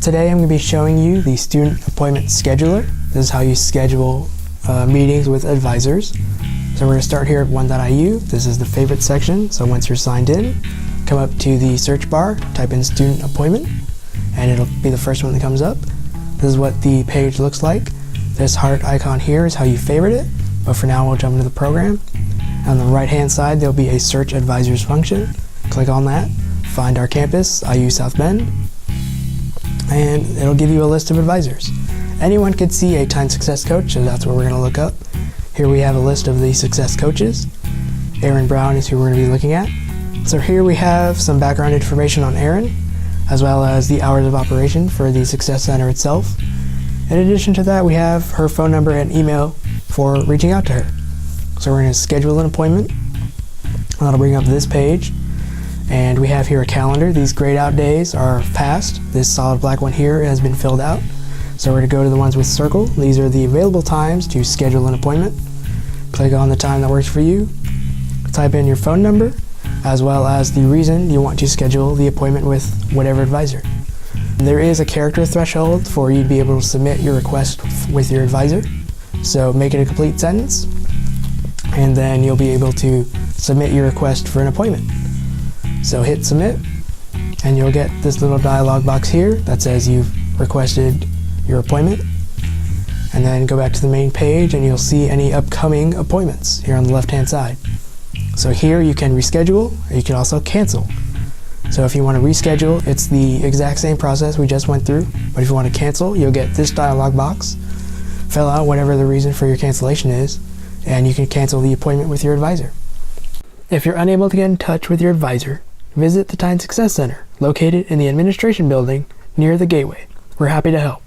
Today I'm going to be showing you the student appointment scheduler. This is how you schedule meetings with advisors. So we're going to start here at 1.IU. This is the favorite section. So once you're signed in, come up to the search bar, type in student appointment, and it'll be the first one that comes up. This is what the page looks like. This heart icon here is how you favorite it, but for now we'll jump into the program. On the right hand side there'll be a search advisors function. Click on that, find our campus, IU South Bend, and it'll give you a list of advisors. Anyone could see a Time Success coach, so that's what we're going to look up. Here we have a list of the success coaches. Aaron Brown is who we're going to be looking at. So here we have some background information on Aaron, as well as the hours of operation for the Success Center itself. In addition to that, we have her phone number and email for reaching out to her. So we're going to schedule an appointment. That'll bring up this page. And we have here a calendar. These grayed out days are past. This solid black one here has been filled out. So we're going to go to the ones with circle. These are the available times to schedule an appointment. Click on the time that works for you. Type in your phone number, as well as the reason you want to schedule the appointment with whatever advisor. There is a character threshold for you to be able to submit your request with your advisor. So make it a complete sentence, and then you'll be able to submit your request for an appointment. So hit submit, and you'll get this little dialog box here that says you've requested your appointment. And then go back to the main page and you'll see any upcoming appointments here on the left hand side. So here you can reschedule, or you can also cancel. So if you want to reschedule, it's the exact same process we just went through, but if you want to cancel, you'll get this dialog box. Fill out whatever the reason for your cancellation is, and you can cancel the appointment with your advisor. If you're unable to get in touch with your advisor, visit the Time Success Center, located in the administration building near the gateway. We're happy to help.